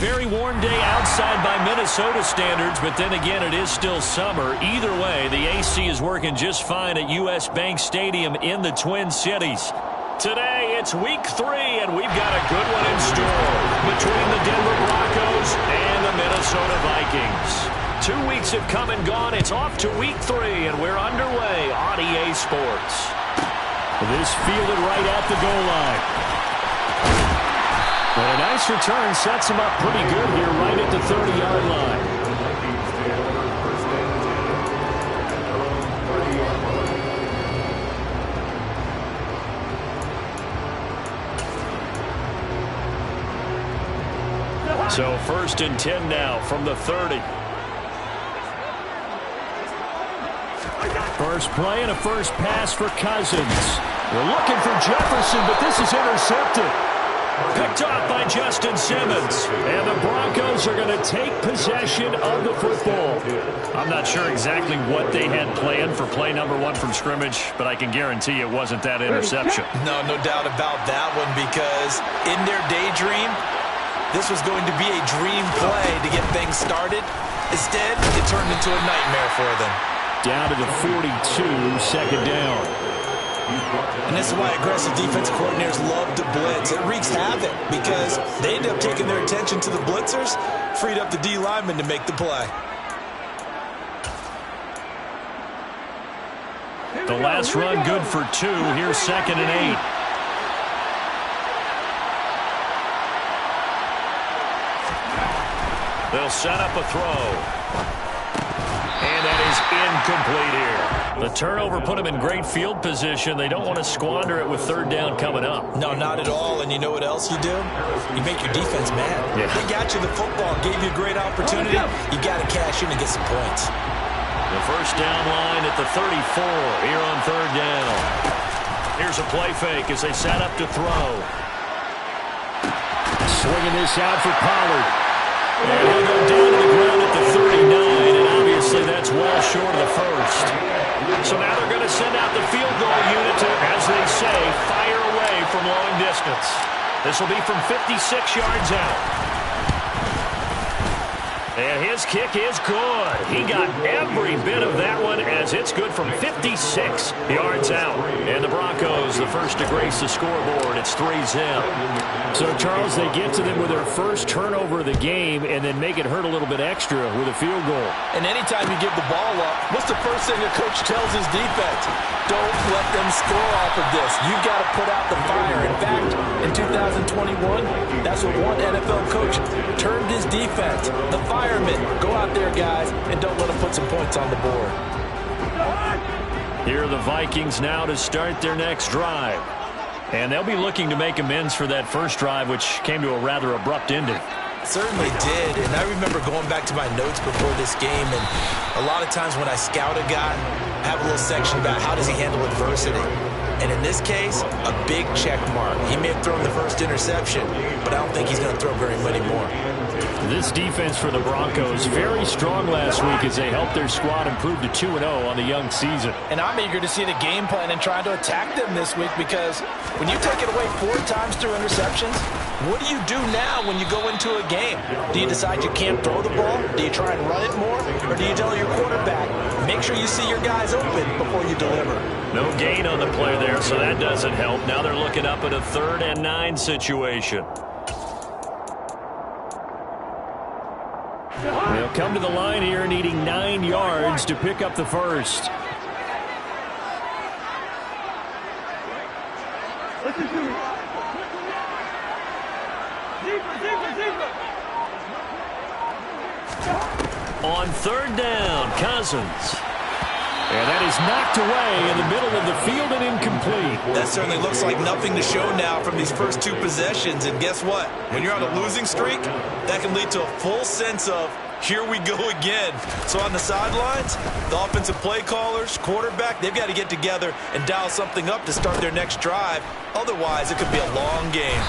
very warm day outside by Minnesota standards, but then again, it is still summer. Either way, the AC is working just fine at U.S. Bank Stadium in the Twin Cities. Today, it's week 3, and we've got a good one in store between the Denver Broncos and the Minnesota Vikings. 2 weeks have come and gone. It's off to week 3, and we're underway on EA Sports. This fielded right at the goal line. But a nice return sets him up pretty good here right at the 30-yard line. So 1st and 10 now from the 30. First play and a first pass for Cousins. They're looking for Jefferson, but this is intercepted. Picked off by Justin Simmons. And the Broncos are going to take possession of the football. I'm not sure exactly what they had planned for play number 1 from scrimmage, but I can guarantee it wasn't that interception. No doubt about that one, because in their daydream, this was going to be a dream play to get things started. Instead, it turned into a nightmare for them. Down to the 42, second down. And this is why aggressive defensive coordinators love to blitz. It wreaks havoc because they end up taking their attention to the blitzers, freed up the D lineman to make the play. The last run good for 2. Here's 2nd and 8. They'll set up a throw. And that is incomplete here. The turnover put them in great field position. They don't want to squander it with 3rd down coming up. No, not at all. And you know what else you do? You make your defense mad. Yeah. They got you the football, gave you a great opportunity. You got to cash in and get some points. The first down line at the 34 here on 3rd down. Here's a play fake as they set up to throw. Swinging this out for Pollard. And he'll go down to the ground at the 39, and obviously that's well short of the first. So now they're going to send out the field goal unit to, as they say, fire away from long distance. This will be from 56 yards out. And his kick is good. He got every bit of that one as it's good from 56 yards out. And the Broncos, the first to grace the scoreboard. It's 3-zip. So, Charles, they get to them with their first turnover of the game and then make it hurt a little bit extra with a field goal. And anytime you give the ball up, what's the first thing a coach tells his defense? Don't let them score off of this. You've got to put out the fire. In fact, in 2021, that's what one NFL coach termed his defense. The firemen. Go out there, guys, and don't let them put some points on the board. Here are the Vikings now to start their next drive. And they'll be looking to make amends for that first drive, which came to a rather abrupt ending. Certainly did, and I remember going back to my notes before this game, and a lot of times when I scout a guy, I have a little section about how does he handle adversity. And in this case, a big check mark. He may have thrown the first interception, but I don't think he's going to throw very many more. This defense for the Broncos, very strong last week as they helped their squad improve to 2-0 on the young season. And I'm eager to see the game plan and trying to attack them this week, because when you take it away 4 times through interceptions, what do you do now when you go into a game? Do you decide you can't throw the ball? Do you try and run it more? Or do you tell your quarterback, make sure you see your guys open before you deliver? No gain on the play there, so that doesn't help. Now they're looking up at a 3rd and 9 situation. They'll come to the line here needing 9 yards to pick up the first. On 3rd down, Cousins. And that is knocked away in the middle of the field and incomplete. That certainly looks like nothing to show now from these first 2 possessions. And guess what? When you're on a losing streak, that can lead to a full sense of, here we go again. So on the sidelines, the offensive play callers, quarterback, they've got to get together and dial something up to start their next drive. Otherwise, it could be a long game.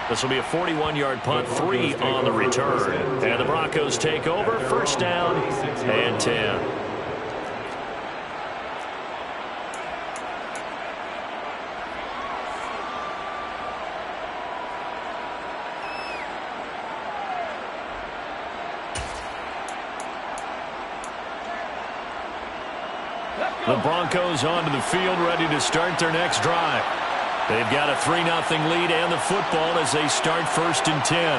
This will be a 41-yard punt, 3 on the return. And the Broncos take over, 1st down and 10. The Broncos onto the field, ready to start their next drive. They've got a 3-0 lead and the football as they start 1st and 10.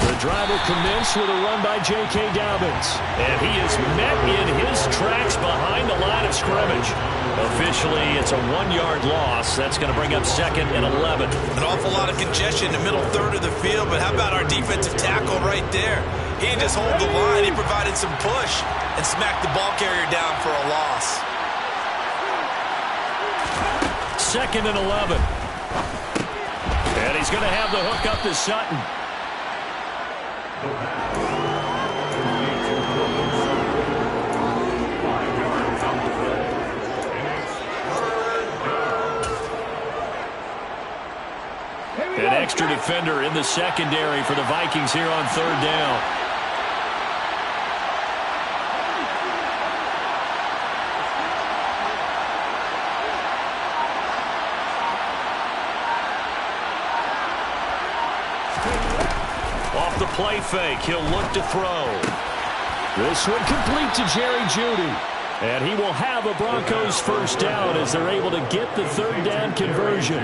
The drive will commence with a run by J.K. Dobbins. And he is met in his tracks behind the line of scrimmage. Officially, it's a 1-yard loss. That's going to bring up 2nd and 11. An awful lot of congestion in the middle third of the field, but how about our defensive tackle right there? He didn't just hold the line. He provided some push and smacked the ball carrier down for a loss. 2nd and 11. And he's going to have the hook up to Sutton. An extra defender in the secondary for the Vikings here on 3rd down. Off the play fake, he'll look to throw. This one complete to Jerry Jeudy. And he will have a Broncos 1st down as they're able to get the 3rd down conversion.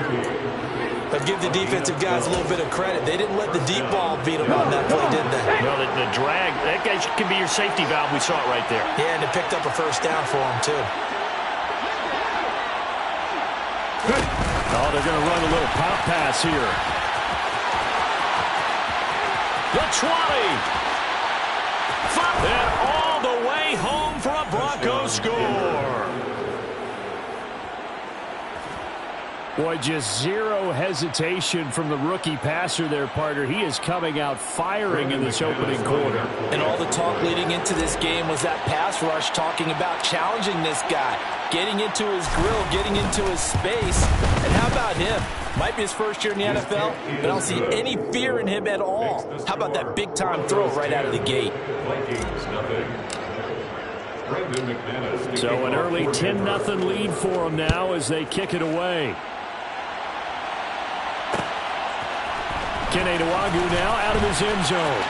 But give the defensive guys a little bit of credit. They didn't let the deep ball beat them on that play, did they? No, the drag, that guy can be your safety valve. We saw it right there. Yeah, and it picked up a 1st down for them, too. Oh, they're going to run a little pop pass here. The 20. And all the way home for a Broncos score. Boy, just zero hesitation from the rookie passer there, partner. He is coming out firing in this opening quarter. And all the talk leading into this game was that pass rush, talking about challenging this guy, getting into his grill, getting into his space. And how about him? Might be his 1st year in the NFL, but I don't see any fear in him at all. How about that big-time throw right out of the gate? So an early 10-0 lead for them now as they kick it away. Kene Nwangwu now out of his end zone.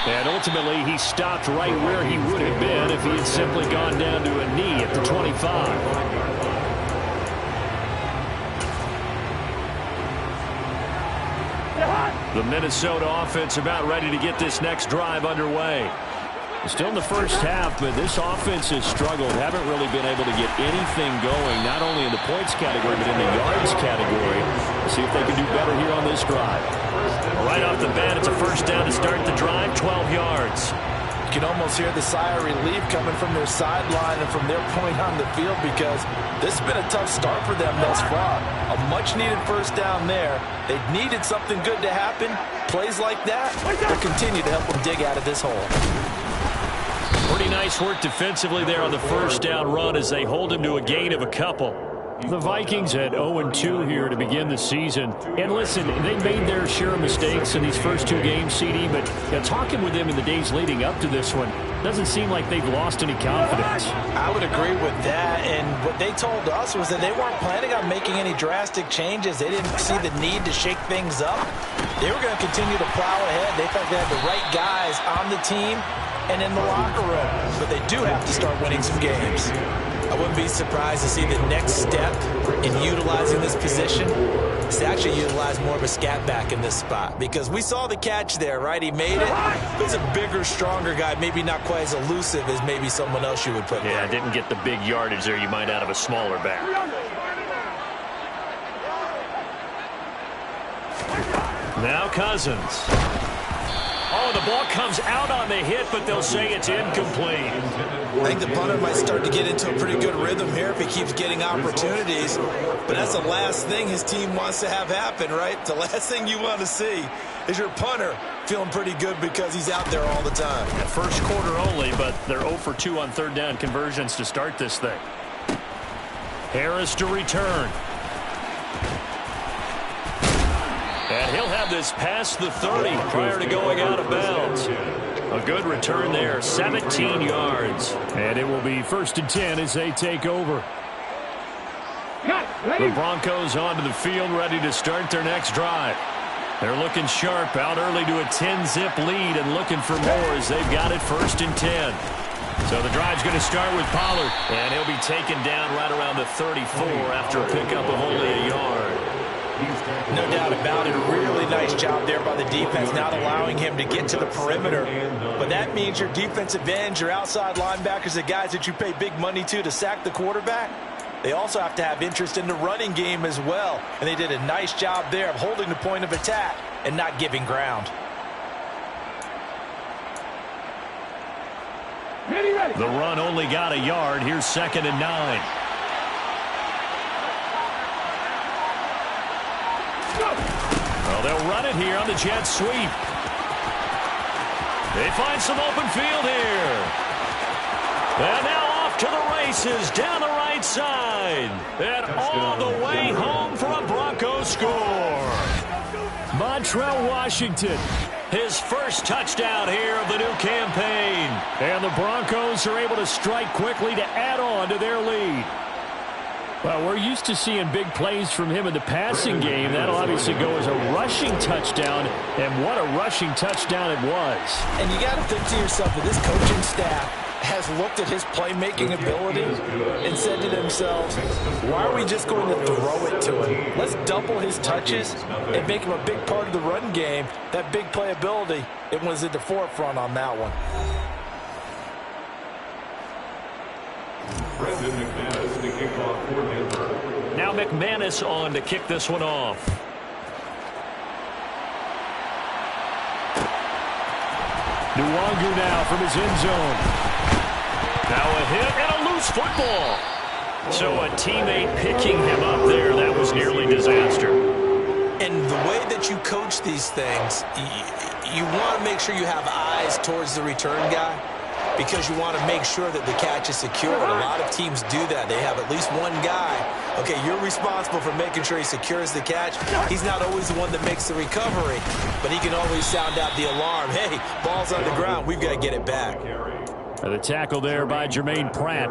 And ultimately, he stopped right where he would have been if he had simply gone down to a knee at the 25. The Minnesota offense about ready to get this next drive underway. Still in the 1st half, but this offense has struggled. Haven't really been able to get anything going, not only in the points category, but in the yards category. Let's see if they can do better here on this drive. Right off the bat, it's a 1st down to start the drive, 12 yards. You can almost hear the sigh of relief coming from their sideline and from their point on the field, because this has been a tough start for them thus far. A much-needed 1st down there. They needed something good to happen. Plays like that will continue to help them dig out of this hole. Pretty nice work defensively there on the 1st down run as they hold him to a gain of a couple. The Vikings at 0-2 here to begin the season. And listen, they made their share of mistakes in these first 2 games, CD, but talking with them in the days leading up to this one, doesn't seem like they've lost any confidence. I would agree with that, and what they told us was that they weren't planning on making any drastic changes. They didn't see the need to shake things up. They were going to continue to plow ahead. They thought they had the right guys on the team and in the locker room, but they do have to start winning some games. I wouldn't be surprised to see the next step in utilizing this position is to actually utilize more of a scat back in this spot, because we saw the catch there, right? He made it. He's a bigger, stronger guy, maybe not quite as elusive as maybe someone else you would put there. Yeah, didn't get the big yardage there you might out of a smaller back. Now Cousins. Oh, the ball comes out on the hit, but they'll say it's incomplete. I think the punter might start to get into a pretty good rhythm here if he keeps getting opportunities. But that's the last thing his team wants to have happen, right? The last thing you want to see is your punter feeling pretty good because he's out there all the time. Yeah, 1st quarter only, but they're 0 for 2 on 3rd down conversions to start this thing. Harris to return. And he'll have this past the 30 prior to going out of bounds. A good return there, 17 yards. And it will be 1st and 10 as they take over. The Broncos onto the field, ready to start their next drive. They're looking sharp, out early to a 10-zip lead and looking for more as they've got it 1st and 10. So the drive's going to start with Pollard. And he'll be taken down right around the 34 after a pickup of only a yard. No doubt about it. A really nice job there by the defense, not allowing him to get to the perimeter. But that means your defensive ends, your outside linebackers, the guys that you pay big money to sack the quarterback, they also have to have interest in the running game as well. And they did a nice job there of holding the point of attack and not giving ground. The run only got a yard. Here's 2nd and 9. Well, they'll run it here on the jet sweep. They find some open field here. And now off to the races down the right side. And all the way home for a Broncos score. Montrell Washington, his first touchdown here of the new campaign. And the Broncos are able to strike quickly to add on to their lead. Well, we're used to seeing big plays from him in the passing game. That'll obviously go as a rushing touchdown, and what a rushing touchdown it was. And you got to think to yourself that this coaching staff has looked at his playmaking ability and said to themselves, why are we just going to throw it to him? Let's double his touches and make him a big part of the run game. That big playability, it was at the forefront on that one. Now McManus on to kick this one off. Nwangu now from his end zone. Now a hit and a loose football. So a teammate picking him up there, that was nearly disaster. And the way that you coach these things, you want to make sure you have eyes towards the return guy, because you want to make sure that the catch is secure. And a lot of teams do that. They have at least one guy. Okay, you're responsible for making sure he secures the catch. He's not always the one that makes the recovery, but he can always sound out the alarm. Hey, ball's on the ground. We've got to get it back. The tackle there by Jermaine Pratt.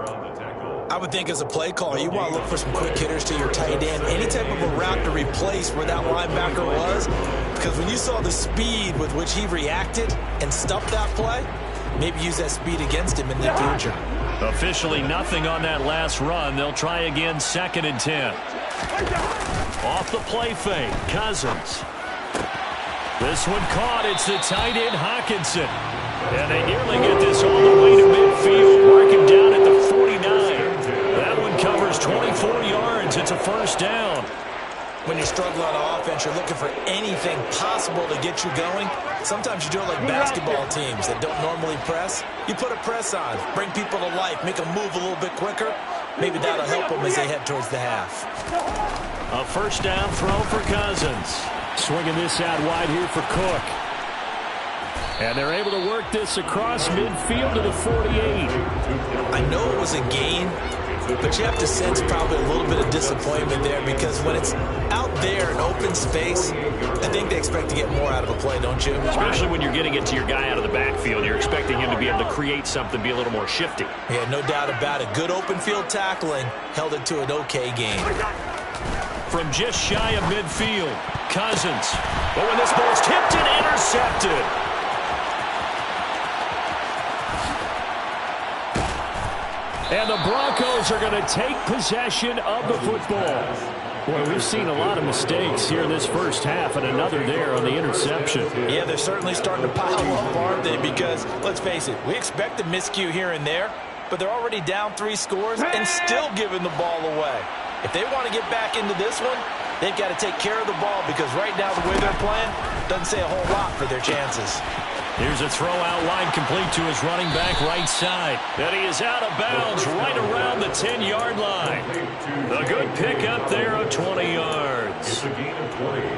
I would think as a play caller, you want to look for some quick hitters to your tight end. Any type of a route to replace where that linebacker was. Because when you saw the speed with which he reacted and stuffed that play, maybe use that speed against him in the future. Officially nothing on that last run. They'll try again, 2nd and 10. Off the play fake, Cousins. This one caught. It's the tight end, Hockenson. And they nearly get this all the way to midfield. Mark him down at the 49. That one covers 24 yards. It's a first down. When you're struggling on offense, you're looking for anything possible to get you going. Sometimes you do it like basketball teams that don't normally press. You put a press on, bring people to life, make them move a little bit quicker. Maybe that'll help them as they head towards the half. A first down throw for Cousins. Swinging this out wide here for Cook. And they're able to work this across midfield to the 48. I know it was a gain, but you have to sense probably a little bit of disappointment there, because when it's out there in open space, I think they expect to get more out of a play, don't you? Especially when you're getting it to your guy out of the backfield. You're expecting him to be able to create something, be a little more shifty. Yeah, no doubt about it. Good open field tackling held it to an okay gain. From just shy of midfield, Cousins. But when this ball's tipped and intercepted. And the Broncos are going to take possession of the football. Boy, we've seen a lot of mistakes here in this first half, and another there on the interception. Yeah, they're certainly starting to pile up, aren't they? Because, let's face it, we expect a miscue here and there, but they're already down 3 scores and still giving the ball away. If they want to get back into this one, they've got to take care of the ball, because right now the way they're playing doesn't say a whole lot for their chances. Here's a throw out wide, complete to his running back right side. And he is out of bounds right around the 10-yard line. A good pickup there of 20 yards.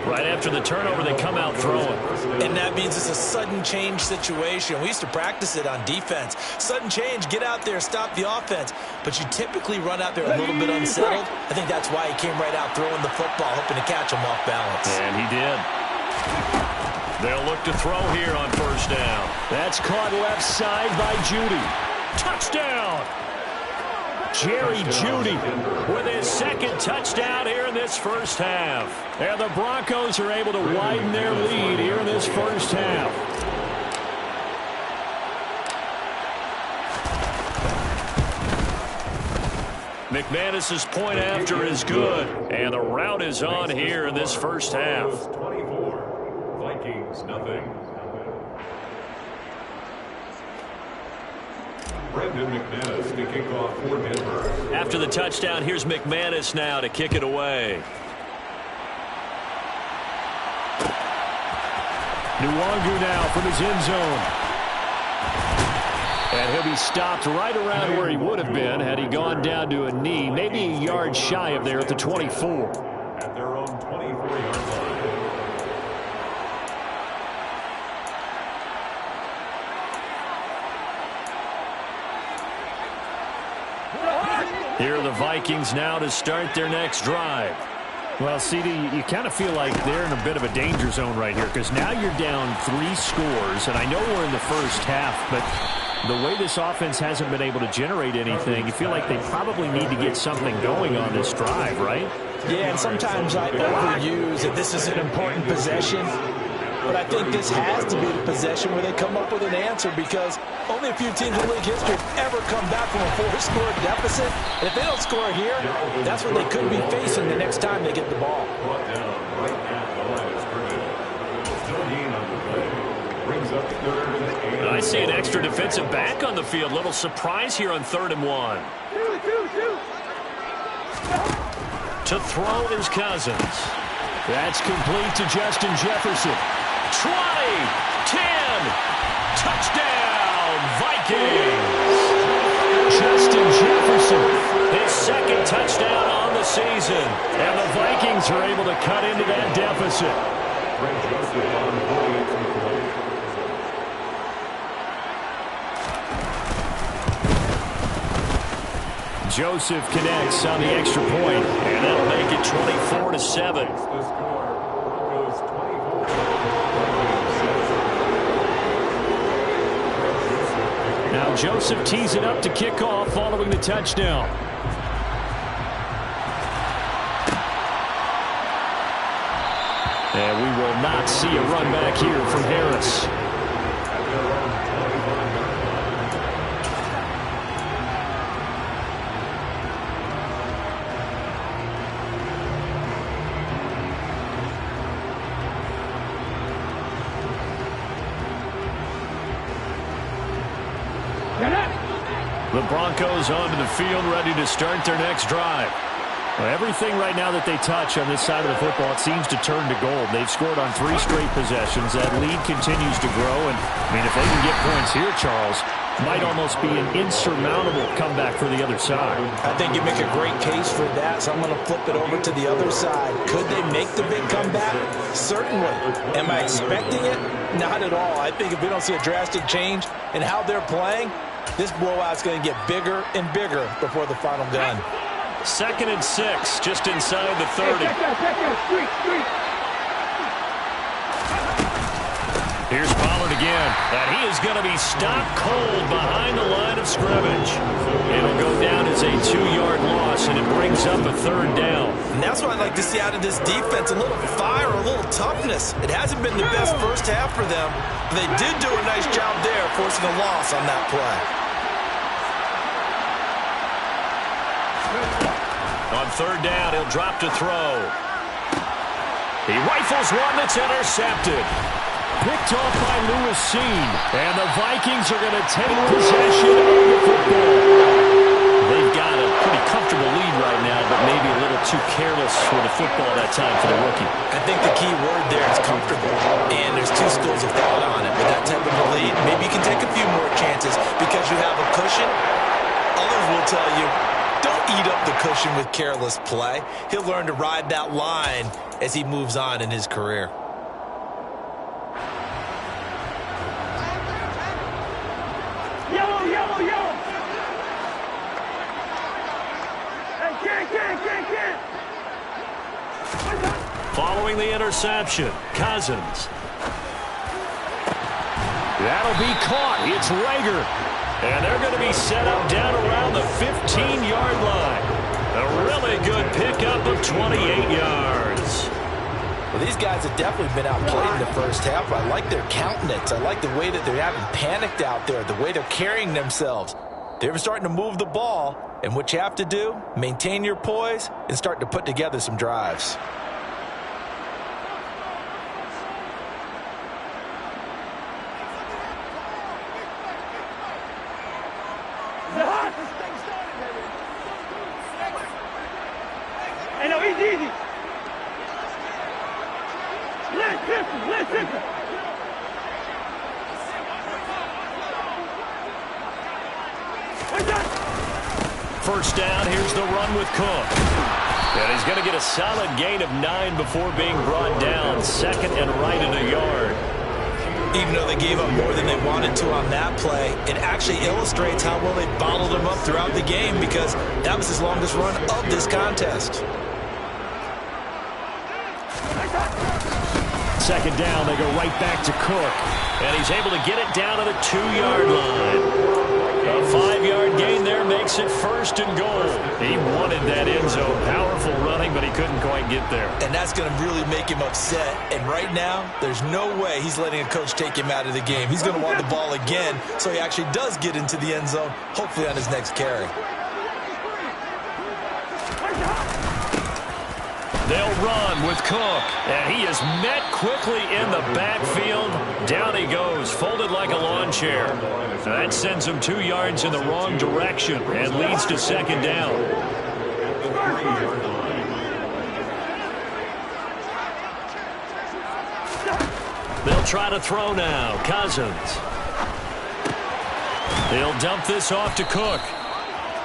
Right after the turnover, they come out throwing. And that means it's a sudden change situation. We used to practice it on defense. Sudden change, get out there, stop the offense. But you typically run out there a little bit unsettled. I think that's why he came right out throwing the football, hoping to catch him off balance. And he did. They'll look to throw here on first down. That's caught left side by Judy. Touchdown! Jerry Judy with his second touchdown here in this first half. And the Broncos are able to widen their lead here in this first half. McManus's point after is good, and the rout is on here in this first half. 24, Vikings, nothing. Brendan McManus to kick off for Denver. After the touchdown, here's McManus now to kick it away. Nwangu now from his end zone. And he'll be stopped right around where he would have been had he gone down to a knee, maybe a yard shy of there at the 24. At their own 24-yard line. Here are the Vikings now to start their next drive. Well, CD, you kind of feel like they're in a bit of a danger zone right here because now you're down 3 scores, and I know we're in the first half, but the way this offense hasn't been able to generate anything, you feel like they probably need to get something going on this drive, right? Yeah, and sometimes I overuse that this is an important possession, but I think this has to be the possession where they come up with an answer because only a few teams in league history have ever come back from a 4-score deficit. And if they don't score here, that's what they could be facing the next time they get the ball. I see an extra defensive back on the field. Little surprise here on 3rd and 1. To throw is Cousins. That's complete to Justin Jefferson. 20, 10, touchdown, Vikings. Justin Jefferson. His 2nd touchdown on the season. And the Vikings are able to cut into that deficit. Joseph connects on the extra point, and that'll make it 24-7. Now Joseph tees it up to kick off following the touchdown. And we will not see a run back here from Harris. The Broncos onto the field, ready to start their next drive. Well, everything right now that they touch on this side of the football, it seems to turn to gold. They've scored on 3 straight possessions. That lead continues to grow. And, I mean, if they can get points here, Charles, might almost be an insurmountable comeback for the other side. I think you make a great case for that, so I'm going to flip it over to the other side. Could they make the big comeback? Certainly. Am I expecting it? Not at all. I think if we don't see a drastic change in how they're playing, this blowout's going to get bigger and bigger before the final gun. 2nd and 6, just inside the 30. Here's Pollard again, and he is going to be stopped cold behind the line of scrimmage. It'll go down as a 2-yard loss, and it brings up a 3rd down. And that's what I'd like to see out of this defense, a little fire, a little toughness. It hasn't been the best first half for them, but they did do a nice job there forcing a loss on that play. On 3rd down, he'll drop to throw. He rifles one that's intercepted. Picked off by Lewis Seen. And the Vikings are going to take possession of the football. They've got a pretty comfortable lead right now, but maybe a little too careless with the football that time for the rookie. I think the key word there is comfortable. And there's 2 schools of thought on it. With that type of a lead, maybe you can take a few more chances because you have a cushion. Others will tell you, don't eat up the cushion with careless play. He'll learn to ride that line as he moves on in his career. Yellow, yellow, yellow. Hey, get. Following the interception, Cousins. That'll be caught. It's Rager. And they're going to be set up down around the 15-yard line. A really good pickup of 28 yards. Well, these guys have definitely been outplayed in the first half. I like their countenance. I like the way that they're having panicked out there, the way they're carrying themselves. They were starting to move the ball, And what you have to do, maintain your poise and start to put together some drives. Hey, no, easy. Listen. First down, here's the run with Cook. And he's going to get a solid gain of 9 before being brought down. Second and right at a yard. Even though they gave up more than they wanted to on that play, it actually illustrates how well they bottled him up throughout the game because that was his longest run of this contest. Second down, they go right back to Cook. And he's able to get it down to the 2-yard line. A 5-yard gain there makes it first and goal. He wanted that end zone. Powerful running, but he couldn't quite get there. And that's going to really make him upset. And right now, there's no way he's letting a coach take him out of the game. He's going to want the ball again, so he actually does get into the end zone, hopefully on his next carry. They'll run with Cook, and he is met quickly in the backfield. Down he goes, folded like a lawn chair. That sends him 2 yards in the wrong direction and leads to second down. They'll try to throw now. Cousins. They'll dump this off to Cook.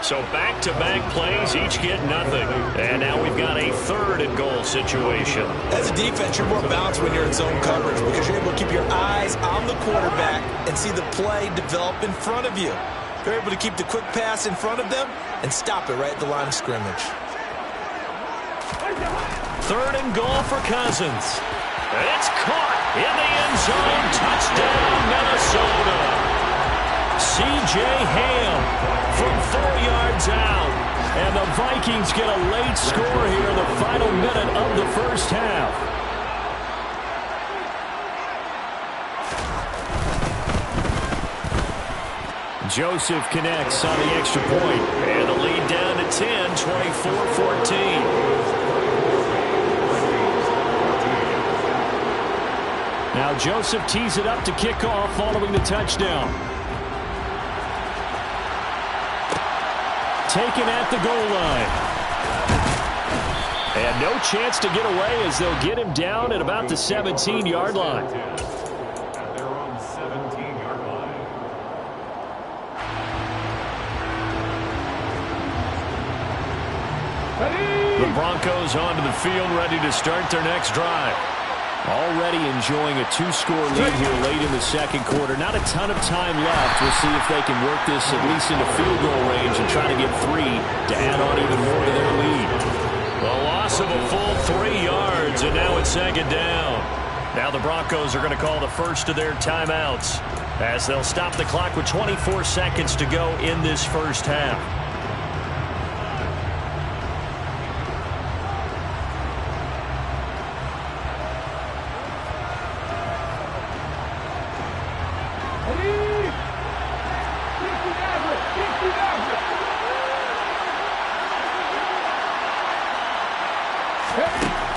So back-to-back plays, each get nothing. And now we've got a third and goal situation. As a defense, you're more balanced when you're in zone coverage because you're able to keep your eyes on the quarterback and see the play develop in front of you. You're able to keep the quick pass in front of them and stop it right at the line of scrimmage. Third and goal for Cousins. It's caught in the end zone. Touchdown, Minnesota. C.J. Ham from 4 yards out. And the Vikings get a late score here in the final minute of the first half. Joseph connects on the extra point. And the lead down to 10, 24-14. Now Joseph tees it up to kick off following the touchdown. Taken at the goal line. And no chance to get away as they'll get him down at about the 17-yard line. They're on the 17-yard line. The Broncos onto the field, ready to start their next drive. Already enjoying a 2-score lead here late in the second quarter. Not a ton of time left. We'll see if they can work this at least into field goal range and try to get 3 to add on even more to their lead. The loss of a full 3 yards, and now it's second down. Now the Broncos are going to call the first of their timeouts as they'll stop the clock with 24 seconds to go in this first half.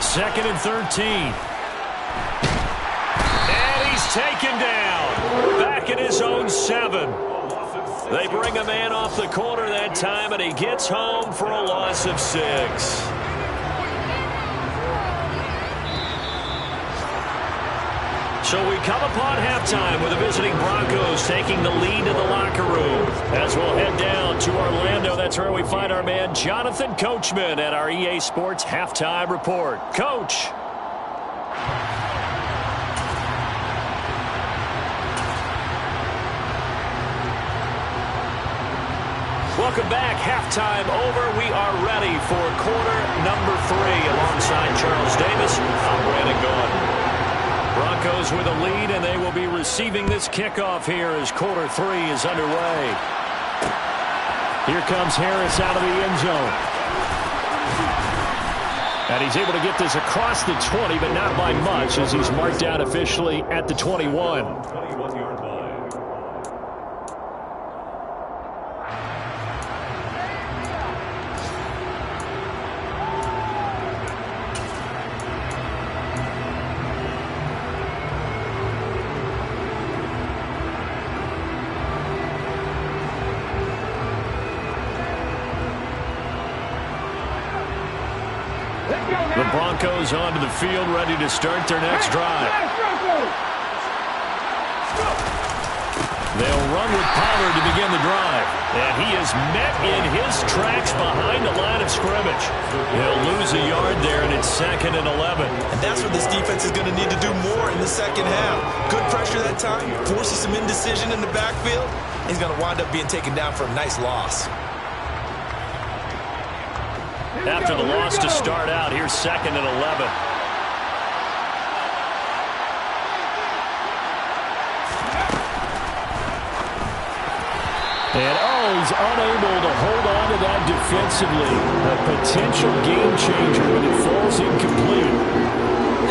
Second and 13. And he's taken down. Back at his own 7. They bring a man off the corner that time, and he gets home for a loss of 6. So we come upon halftime with the visiting Broncos taking the lead in the locker room. As we'll head down to Orlando, that's where we find our man Jonathan Coachman at our EA Sports Halftime Report. Coach. Welcome back. Halftime over. We are ready for quarter number 3 alongside Charles Davis. I'm Brandon Gordon. Broncos with a lead, and they will be receiving this kickoff here as quarter 3 is underway. Here comes Harris out of the end zone. And he's able to get this across the 20, but not by much as he's marked out officially at the 21. 21-yard line. The Broncos onto the field, ready to start their next drive. They'll run with Pollard to begin the drive. And he is met in his tracks behind the line of scrimmage. He'll lose a yard there, and it's 2nd and 11. And that's what this defense is going to need to do more in the second half. Good pressure that time, forces some indecision in the backfield. He's going to wind up being taken down for a nice loss. After the loss to start out, here's 2nd and 11. And, he's unable to hold on to that defensively. A potential game changer, but it falls incomplete.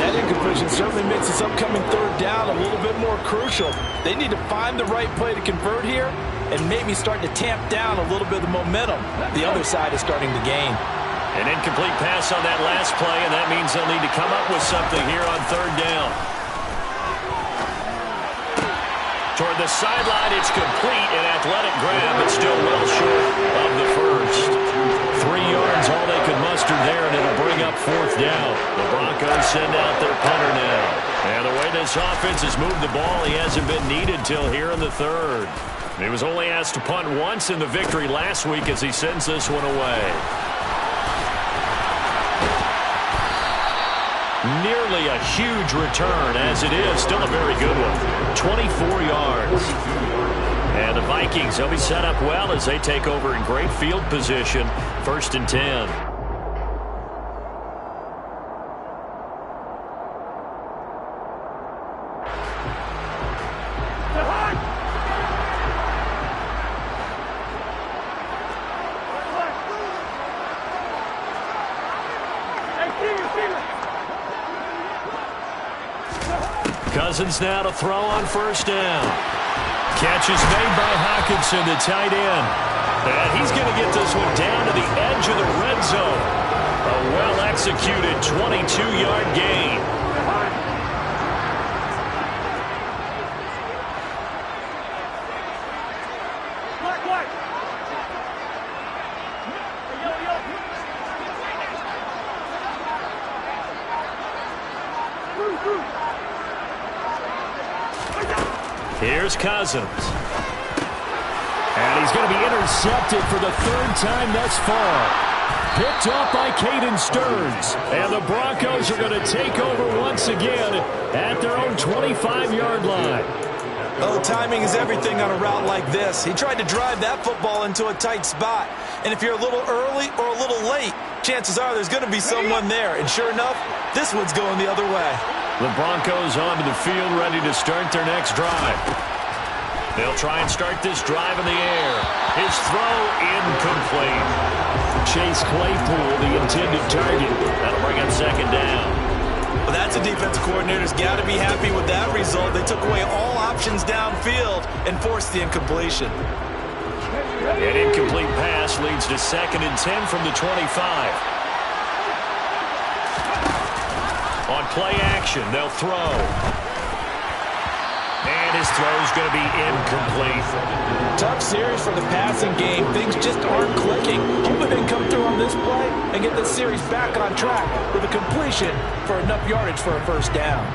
That incompletion certainly makes this upcoming third down a little bit more crucial. They need to find the right play to convert here and maybe start to tamp down a little bit of the momentum the other side is starting to gain. An incomplete pass on that last play, and that means they'll need to come up with something here on third down. Toward the sideline, it's complete, an athletic grab, but still well short of the first. 3 yards, all they could muster there, and it'll bring up fourth down. The Broncos send out their punter now. And the way this offense has moved the ball, he hasn't been needed till here in the third. He was only asked to punt once in the victory last week as he sends this one away. Nearly a huge return, as it is. Still a very good one. 24 yards. And the Vikings, they'll be set up well as they take over in great field position. 1st and 10. Cousins now to throw on 1st down. Catch is made by Hockenson, the tight end. And he's going to get this one down to the edge of the red zone. A well-executed 22-yard gain. Here's Cousins. And he's going to be intercepted for the 3rd time thus far. Picked off by Caden Stearns. And the Broncos are going to take over once again at their own 25-yard line. Oh, timing is everything on a route like this. He tried to drive that football into a tight spot. And if you're a little early or a little late, chances are there's going to be someone there. And sure enough, this one's going the other way. The Broncos onto the field, ready to start their next drive. They'll try and start this drive in the air. His throw incomplete. Chase Claypool, the intended target. That'll bring up 2nd down. Well, that's a defensive coordinator's got to be happy with that result. They took away all options downfield and forced the incompletion. An incomplete pass leads to 2nd and 10 from the 25. On play action, they'll throw. And his throw's going to be incomplete. Tough series for the passing game. Things just aren't clicking. Hoping they can come through on this play and get this series back on track with a completion for enough yardage for a 1st down.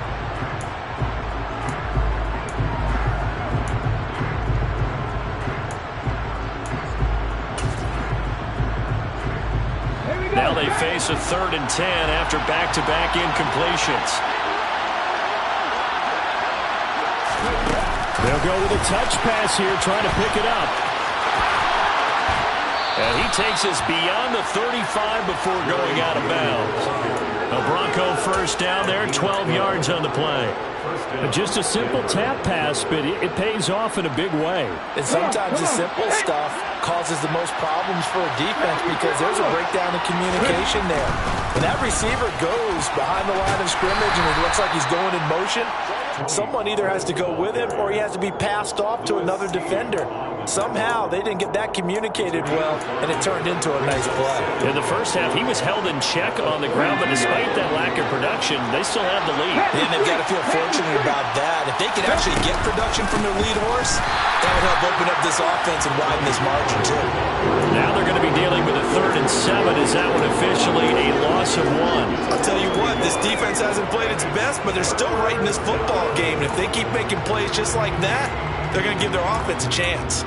Now they face a 3rd and 10 after back-to-back incompletions. They'll go with a touch pass here, trying to pick it up. And he takes us beyond the 35 before going out of bounds. A Bronco 1st down there, 12 yards on the play. Just a simple tap pass, but it pays off in a big way. And sometimes the simple stuff causes the most problems for a defense because there's a breakdown in communication there. When that receiver goes behind the line of scrimmage and it looks like he's going in motion, someone either has to go with him or he has to be passed off to another defender. Somehow they didn't get that communicated well, and it turned into a nice play. In the first half, he was held in check on the ground, but despite that lack of production, they still have the lead. And they've got to feel fortunate about that. If they could actually get production from their lead horse, that would help open up this offense and widen this margin too. Now they're going to be dealing with a 3rd and 7. Is that one officially a loss of 1? I'll tell you what, this defense hasn't played its best, but they're still right in this football game. And if they keep making plays just like that, they're going to give their offense a chance.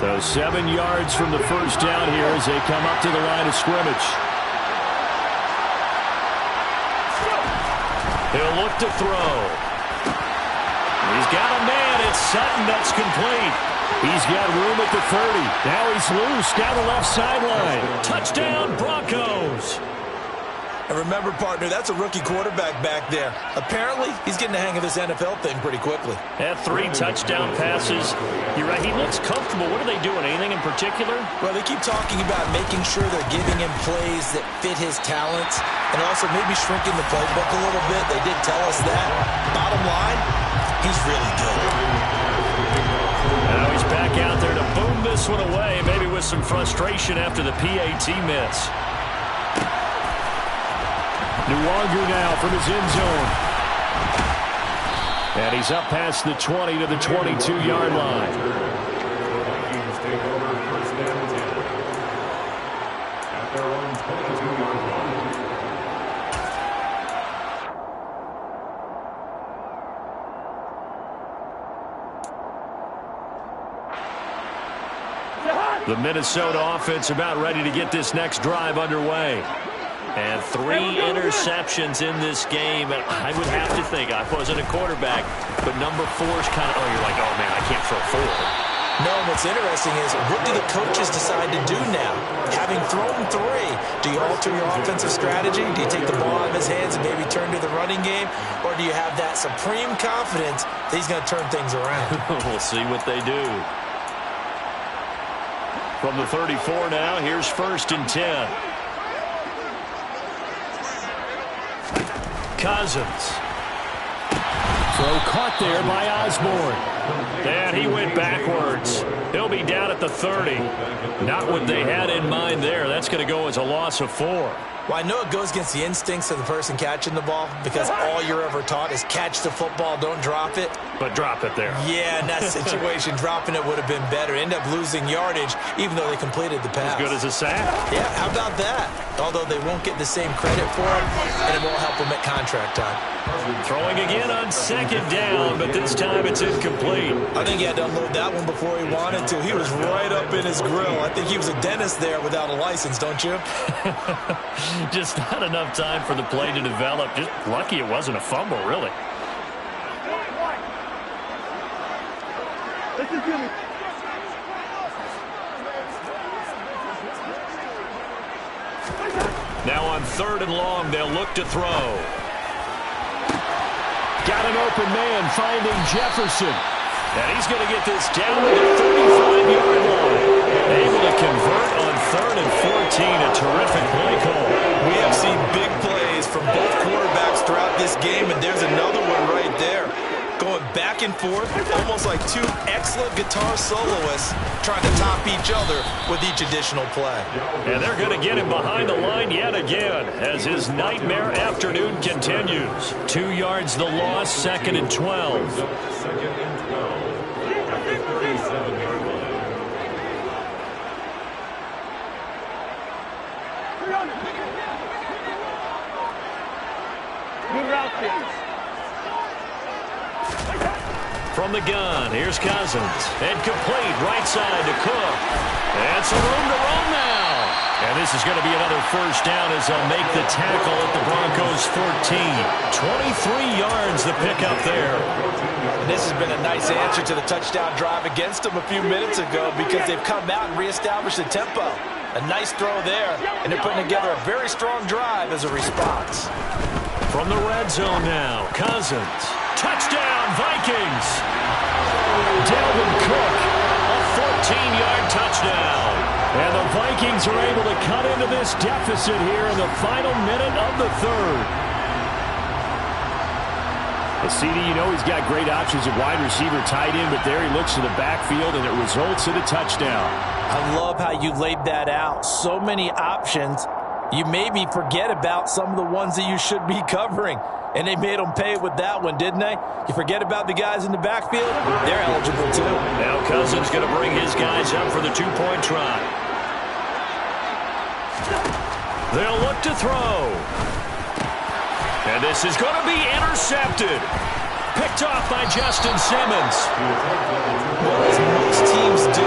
So 7 yards from the first down here as they come up to the line of scrimmage. He'll look to throw. He's got a man. It's Sutton. That's complete. He's got room at the 30. Now he's loose down the left sideline. Touchdown, Broncos. And remember, partner, that's a rookie quarterback back there. Apparently, he's getting the hang of this NFL thing pretty quickly. Had 3 touchdown passes. You're right, he looks comfortable. What are they doing? Anything in particular? Well, they keep talking about making sure they're giving him plays that fit his talents and also maybe shrinking the playbook a little bit. They did tell us that. Bottom line, he's really good. Now he's back out there to boom this one away, maybe with some frustration after the PAT miss. Nwangu now from his end zone. And he's up past the 20 to the 22-yard line. Vikings take over 1st and 10 at their own 22-yard line. The Minnesota offense about ready to get this next drive underway. And 3 interceptions in this game. And I would have to think, I wasn't a quarterback, but number 4 is kind of, you're like, oh, man, I can't throw 4. No, what's interesting is, what do the coaches decide to do now? Having thrown 3, do you alter your offensive strategy? Do you take the ball out of his hands and maybe turn to the running game? Or do you have that supreme confidence that he's going to turn things around? We'll see what they do. From the 34 now, here's 1st and 10. Cousins. Throw caught there by Osborne. And he went backwards. He'll be down at the 30. Not what they had in mind there. That's going to go as a loss of 4. Well, I know it goes against the instincts of the person catching the ball because all you're ever taught is catch the football, don't drop it. But drop it there. Yeah, in that situation, dropping it would have been better. End up losing yardage, even though they completed the pass. As good as a sack. Yeah, how about that? Although they won't get the same credit for it, and it won't help them at contract time. Throwing again on 2nd down, but this time it's incomplete. I think he had to unload that one before he wanted to. He was right up in his grill. I think he was a dentist there without a license, don't you? Just not enough time for the play to develop. Just lucky it wasn't a fumble, really. Listen to me. Now on 3rd and long, they'll look to throw. Got an open man finding Jefferson. And he's going to get this down to the 35-yard line. Able to convert on 3rd and 14. A terrific play call. We have seen big plays from both quarterbacks throughout this game, and there's another one right there. Going back and forth, almost like 2 excellent guitar soloists trying to top each other with each additional play. And they're going to get him behind the line yet again as his nightmare afternoon continues. 2 yards the loss, 2nd and 12. 2nd and 12 at the 37-yard line. Good route there. From the gun, here's Cousins. And complete, right side to Cook. And some room to run now. And this is going to be another 1st down as they'll make the tackle at the Broncos 14. 23 yards the pickup there. And this has been a nice answer to the touchdown drive against them a few minutes ago because they've come out and reestablished the tempo. A nice throw there, and they're putting together a very strong drive as a response. From the red zone now, Cousins. Touchdown, Vikings! Dalvin Cook, a 14-yard touchdown. And the Vikings are able to cut into this deficit here in the final minute of the 3rd. CD, you know he's got great options at wide receiver, tight end, but there he looks to the backfield, and it results in a touchdown. I love how you laid that out. So many options. You maybe forget about some of the ones that you should be covering. And they made them pay with that one, didn't they? You forget about the guys in the backfield, they're eligible too. Now Cousins going to bring his guys up for the two-point try. They'll look to throw. And this is going to be intercepted. Picked off by Justin Simmons. Well, as most teams do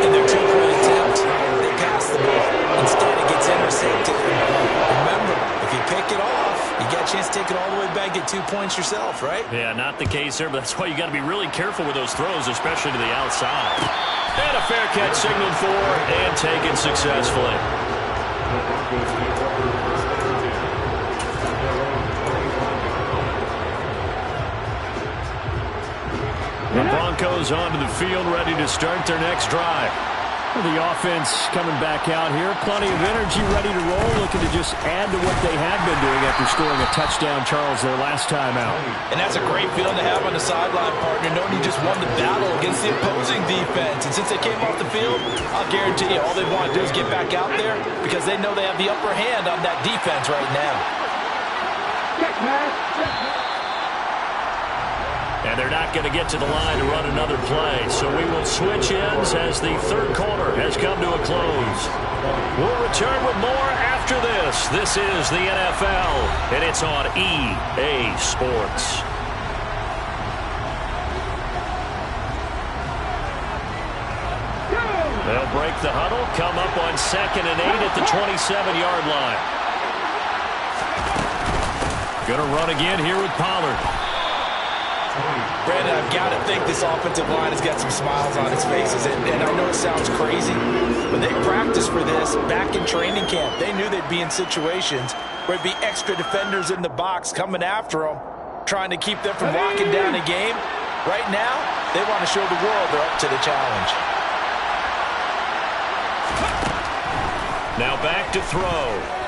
in their two-point attempt, they pass the ball. Instead, it gets intercepted. Remember, if you pick it off, you got a chance to take it all the way back, get 2 points yourself, right? Yeah, not the case there, but that's why you got to be really careful with those throws, especially to the outside. And a fair catch signaled for and taken successfully. The Broncos onto the field, ready to start their next drive. The offense coming back out here. Plenty of energy, ready to roll, looking to just add to what they have been doing after scoring a touchdown, Charles, their last time out. And that's a great feeling to have on the sideline, partner, knowing you just won the battle against the opposing defense. And since they came off the field, I'll guarantee you all they want to do is get back out there because they know they have the upper hand on that defense right now. Check, man. And they're not going to get to the line to run another play. So we will switch ends as the third quarter has come to a close. We'll return with more after this. This is the NFL, and it's on EA Sports. They'll break the huddle, come up on 2nd and 8 at the 27-yard line. Going to run again here with Pollard. Brandon, I've got to think this offensive line has got some smiles on its faces. And I know it sounds crazy, but they practiced for this back in training camp. They knew they'd be in situations where it'd be extra defenders in the box coming after them, trying to keep them from locking down the game. Right now, they want to show the world they're up to the challenge. Now back to throw.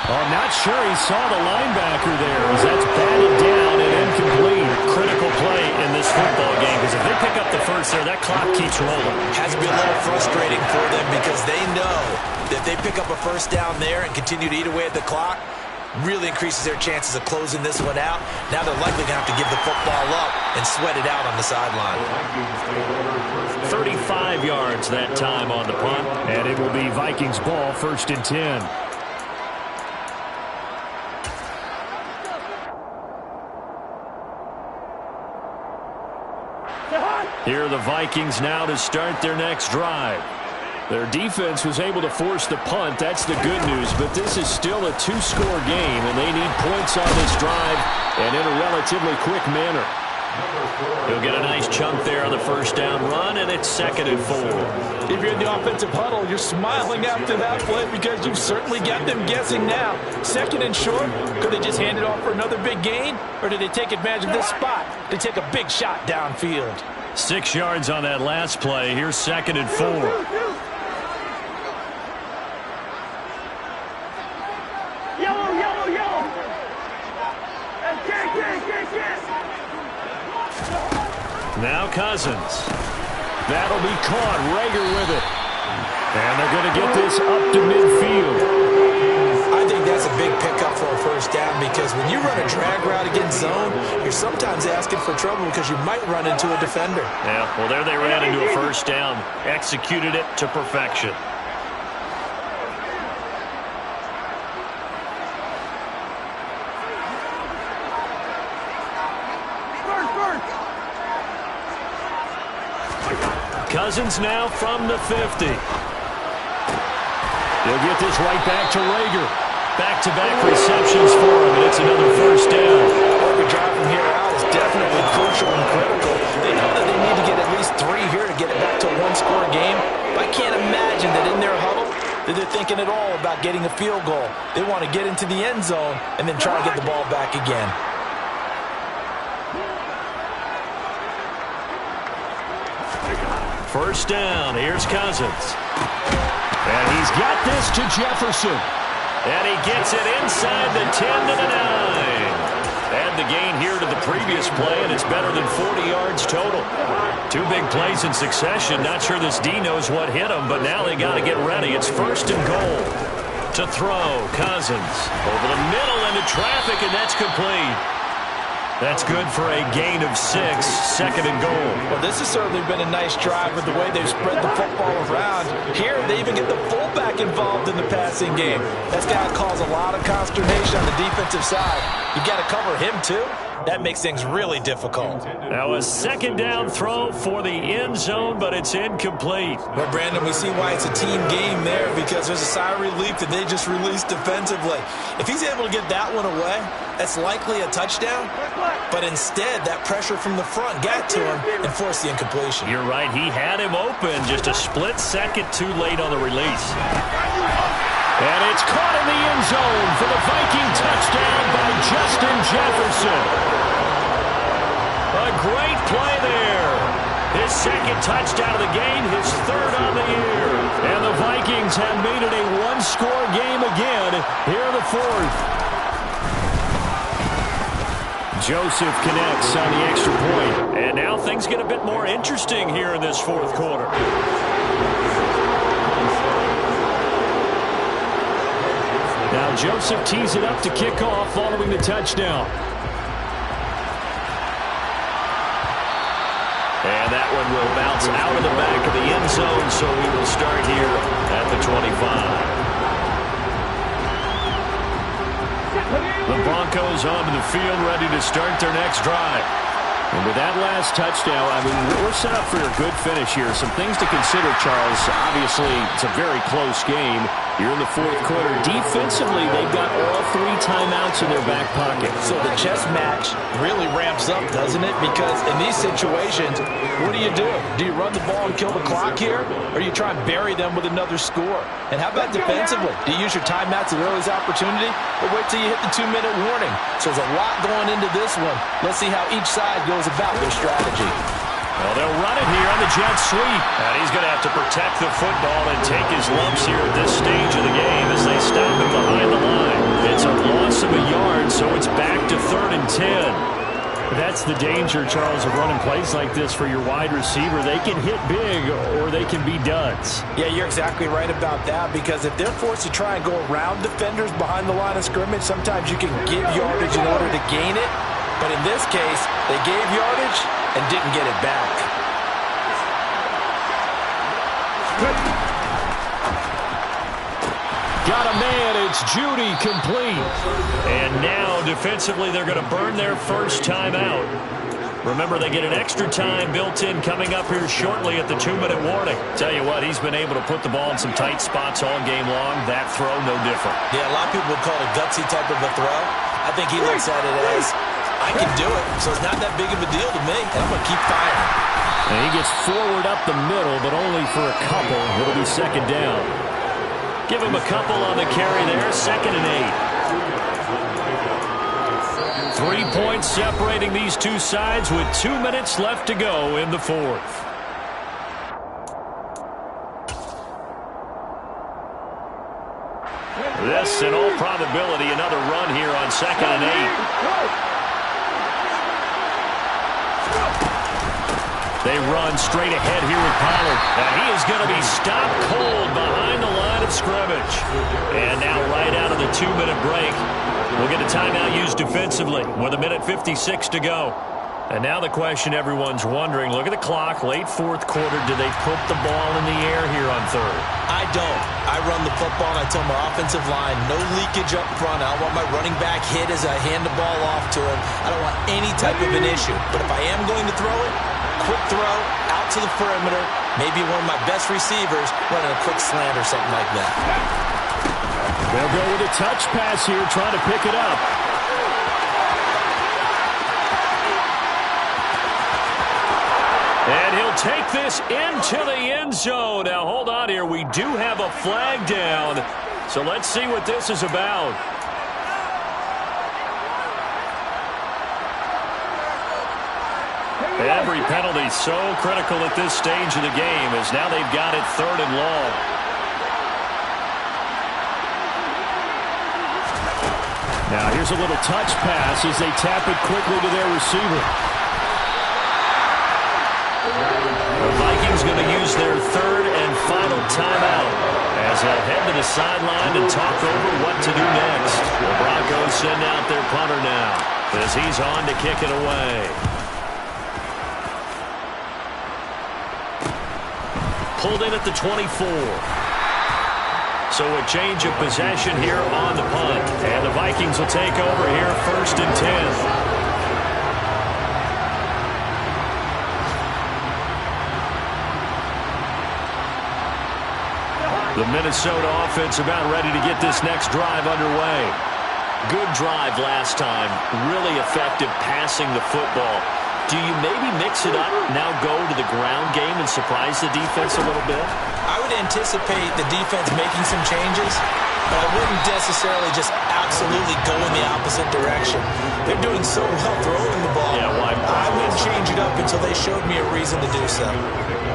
Oh, I'm not sure he saw the linebacker there as that's batted down and incomplete. Critical play in this football game because if they pick up the first there, that clock keeps rolling. Has to be a little frustrating for them because they know that they pick up a first down there and continue to eat away at the clock, really increases their chances of closing this one out. Now they're likely going to have to give the football up and sweat it out on the sideline. 35 yards that time on the punt. And it will be Vikings ball, 1st and 10. Here are the Vikings now to start their next drive. Their defense was able to force the punt. That's the good news. But this is still a 2-score game, and they need points on this drive and in a relatively quick manner. He'll get a nice chunk there on the first down run, and it's 2nd and 4. If you're in the offensive huddle, you're smiling after that play because you've certainly got them guessing now. 2nd and short, could they just hand it off for another big gain? Or did they take advantage of this spot to take a big shot downfield? 6 yards on that last play. Here's 2nd and 4. Yellow, yellow, yellow. And kick. Now Cousins. That'll be caught. Rager with it. And they're going to get this up to midfield. I think that's a big pickup for a first down because when you run a drag route against zone, you're sometimes asking for trouble because you might run into a defender. Yeah, well, there they ran into a first down. Executed it to perfection. Cousins now from the 50. They'll get this right back to Rager. Back-to-back receptions for him, and it's another first down. Every drive from here out is definitely crucial and critical. They know that they need to get at least 3 here to get it back to a 1-score game. But I can't imagine that in their huddle that they're thinking at all about getting a field goal. They want to get into the end zone and then try to get the ball back again. First down. Here's Cousins. And he's got this to Jefferson. And he gets it inside the 10 to the 9. And add the gain here to the previous play, and it's better than 40 yards total. Two big plays in succession. Not sure this D knows what hit him, but now they got to get ready. It's 1st and goal. To throw, Cousins. Over the middle into traffic, and that's complete. That's good for a gain of 6, 2nd and goal. Well, this has certainly been a nice drive with the way they've spread the football around. Here, they even get the fullback involved in the passing game. That's got to cause a lot of consternation on the defensive side. You got to cover him, too. That makes things really difficult. Now a 2nd down throw for the end zone, but it's incomplete. Well, Brandon, we see why it's a team game there, because there's a sigh of relief that they just released defensively. If he's able to get that one away, that's likely a touchdown. But instead, that pressure from the front got to him and forced the incompletion. You're right. He had him open, just a split second too late on the release. And it's caught in the end zone for the Viking touchdown by Justin Jefferson. A great play there. His 2nd touchdown of the game, his 3rd on the year. And the Vikings have made it a one-score game again here in the 4th. Joseph connects on the extra point. And now things get a bit more interesting here in this 4th quarter. Now Joseph tees it up to kick off following the touchdown. And that one will bounce out of the back of the end zone, so we will start here at the 25. The Broncos onto the field, ready to start their next drive. And with that last touchdown, I mean, we're set up for a good finish here. Some things to consider, Charles. Obviously, it's a very close game. You're in the 4th quarter. Defensively, they've got all 3 timeouts in their back pocket. So the chess match really ramps up, doesn't it? Because in these situations, what do? Do you run the ball and kill the clock here? Or do you try and bury them with another score? And how about defensively? Do you use your timeouts at the earliest opportunity? Or wait till you hit the 2-minute warning? So there's a lot going into this one. Let's see how each side goes about their strategy. Well, they'll run it here on the jet sweep. And he's going to have to protect the football and take his lumps here at this stage of the game as they stop him behind the line. It's a loss of a yard, so it's back to 3rd and 10. That's the danger, Charles, of running plays like this for your wide receiver. They can hit big or they can be duds. Yeah, you're exactly right about that, because if they're forced to try and go around defenders behind the line of scrimmage, sometimes you can give yardage in order to gain it. But in this case, they gave yardage and didn't get it back. Got a man, it's Judy, complete. And now, defensively, they're going to burn their first timeout. Remember, they get an extra time built in coming up here shortly at the 2-minute warning. Tell you what, he's been able to put the ball in some tight spots all game long. That throw, no different. Yeah, a lot of people would call it a gutsy type of a throw. I think he looks at it as, I can do it, so it's not that big of a deal to me, and I'm going to keep firing. And he gets forward up the middle, but only for a couple. It'll be 2nd down. Give him a couple on the carry there, 2nd and 8. 3 points separating these two sides with 2 minutes left to go in the 4th. This, in all probability, another run here on 2nd and 8. They run straight ahead here with Pollard. And he is going to be stopped cold behind the line of scrimmage. And now right out of the 2-minute break, we'll get a timeout used defensively with 1:56 to go. And now the question everyone's wondering, look at the clock, late 4th quarter, do they put the ball in the air here on 3rd? I don't. I run the football, and I tell my offensive line, no leakage up front. I don't want my running back hit as I hand the ball off to him. I don't want any type of an issue. But if I am going to throw it, quick throw, out to the perimeter, maybe one of my best receivers running a quick slant or something like that. They'll go with a touch pass here, trying to pick it up. And he'll take this into the end zone. Now, hold on here. We do have a flag down. So let's see what this is about. Every penalty so critical at this stage of the game, as now they've got it 3rd and long. Now here's a little touch pass as they tap it quickly to their receiver. The Vikings going to use their third and final timeout as they'll head to the sideline and talk over what to do next. The Broncos send out their punter now as he's on to kick it away. Pulled in at the 24. So a change of possession here on the punt. And the Vikings will take over here 1st and 10. The Minnesota offense about ready to get this next drive underway. Good drive last time. Really effective passing the football. Do you maybe mix it up, now go to the ground game and surprise the defense a little bit? I would anticipate the defense making some changes, but I wouldn't necessarily just absolutely go in the opposite direction. They're doing so well throwing the ball. Yeah, why? I wouldn't change it up until they showed me a reason to do so.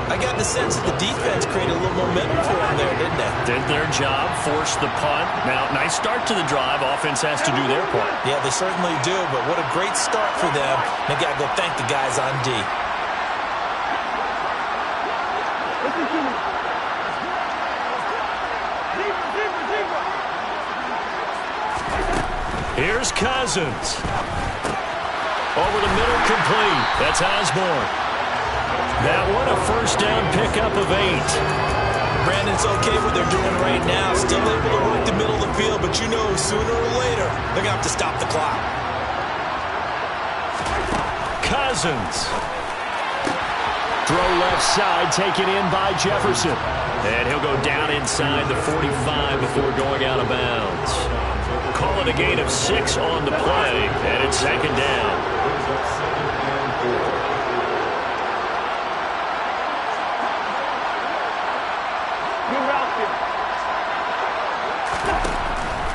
I got the sense that the defense created a little momentum for them there, didn't they? Did their job, forced the punt. Now, nice start to the drive. Offense has to do their part. Yeah, they certainly do, but what a great start for them. They got to go thank the guys on D. Here's Cousins. Over the middle, complete. That's Osborne. That one a first down pickup of 8. Brandon, it's okay what they're doing right now. Still able to work the middle of the field, but you know sooner or later they're going to have to stop the clock. Cousins. Throw left side, taken in by Jefferson. And he'll go down inside the 45 before going out of bounds. Call it a gain of 6 on the play, and it's 2nd down.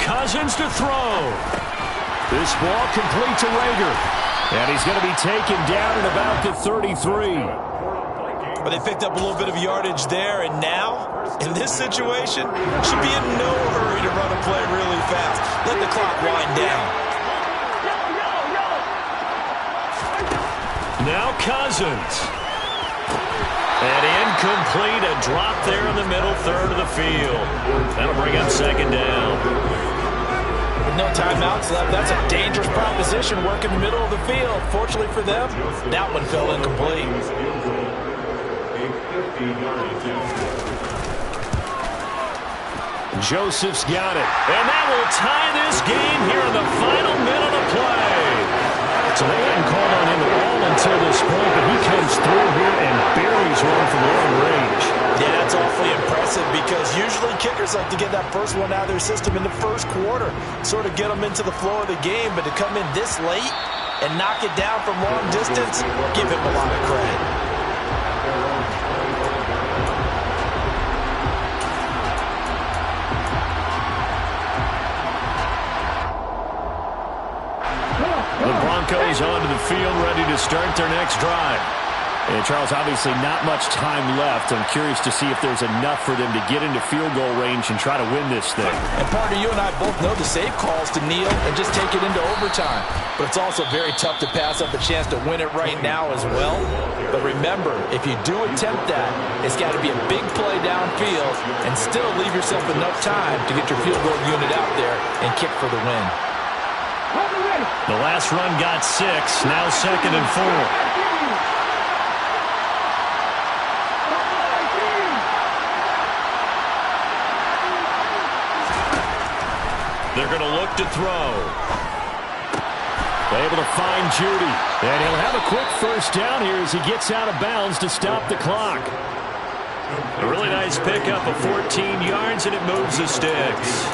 Cousins to throw. This ball complete to Rager. And he's going to be taken down at about the 33. But they picked up a little bit of yardage there, and now, in this situation, should be in no hurry to run a play really fast. Let the clock wind down. Now Cousins. And incomplete, a drop there in the middle third of the field. That'll bring up 2nd down. With no timeouts left, that's a dangerous proposition, work in the middle of the field. Fortunately for them, that one fell incomplete. Joseph's got it. And that will tie this game here in the final minute of play. So they hadn't called on him at all until this point, but he comes through here and buries one from long range. Yeah, that's awfully impressive because usually kickers like to get that first one out of their system in the first quarter, sort of get them into the flow of the game, but to come in this late and knock it down from long distance, give him a lot of credit. The Broncos onto the field, ready to start their next drive. And Charles, obviously not much time left. I'm curious to see if there's enough for them to get into field goal range and try to win this thing. And partner, you and I both know the save calls to kneel and just take it into overtime. But it's also very tough to pass up a chance to win it right now as well. But remember, if you do attempt that, it's got to be a big play downfield and still leave yourself enough time to get your field goal unit out there and kick for the win. The last run got 6, now 2nd and 4. They're going to look to throw. Able to find Judy. And he'll have a quick first down here as he gets out of bounds to stop the clock. A really nice pickup of 14 yards, and it moves the sticks.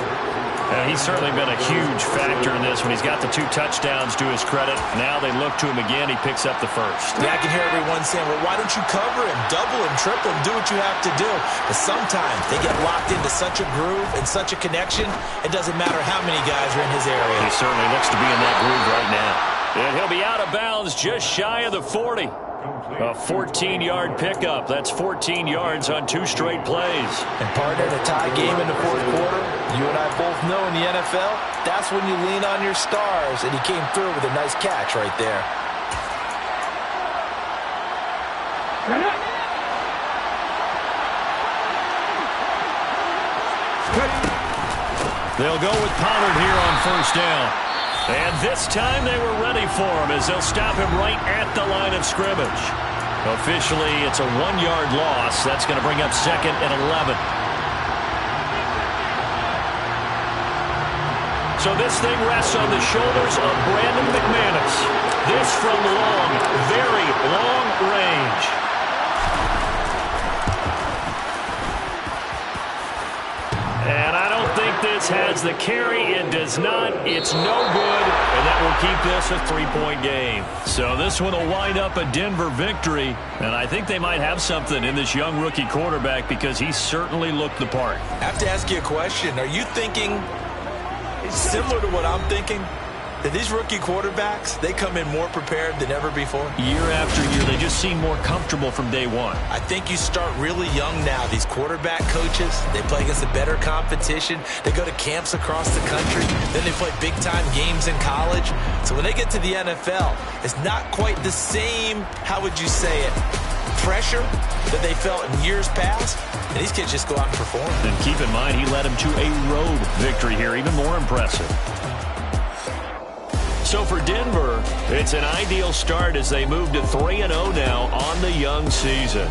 He's certainly been a huge factor in this when he's got the 2 touchdowns to his credit. Now they look to him again. He picks up the first. Yeah, I can hear everyone saying, well, why don't you cover him, double him, triple him, do what you have to do. But sometimes they get locked into such a groove and such a connection, it doesn't matter how many guys are in his area. He certainly looks to be in that groove right now. And he'll be out of bounds just shy of the 40. A 14-yard pickup. That's 14 yards on 2 straight plays. And partner, in a tie game in the fourth quarter, you and I both know in the NFL, that's when you lean on your stars, and he came through with a nice catch right there. They'll go with Pollard here on first down. And this time they were ready for him as they'll stop him right at the line of scrimmage. Officially, it's a 1-yard loss. That's going to bring up 2nd and 11. So this thing rests on the shoulders of Brandon McManus. This from long, very long range. And I don't think this has the carry. It does not. It's no good. And that will keep this a 3-point game. So this one will wind up a Denver victory. And I think they might have something in this young rookie quarterback because he certainly looked the part. I have to ask you a question. Are you thinking similar to what I'm thinking? That these rookie quarterbacks, they come in more prepared than ever before? Year after year, they just seem more comfortable from day one. I think you start really young now. These quarterback coaches, they play against a better competition. They go to camps across the country. Then they play big-time games in college. So when they get to the NFL, it's not quite the same, how would you say it, pressure that they felt in years past. And these kids just go out and perform. And keep in mind, he led them to a road victory here, even more impressive. So for Denver, it's an ideal start as they move to 3-0 now on the young season.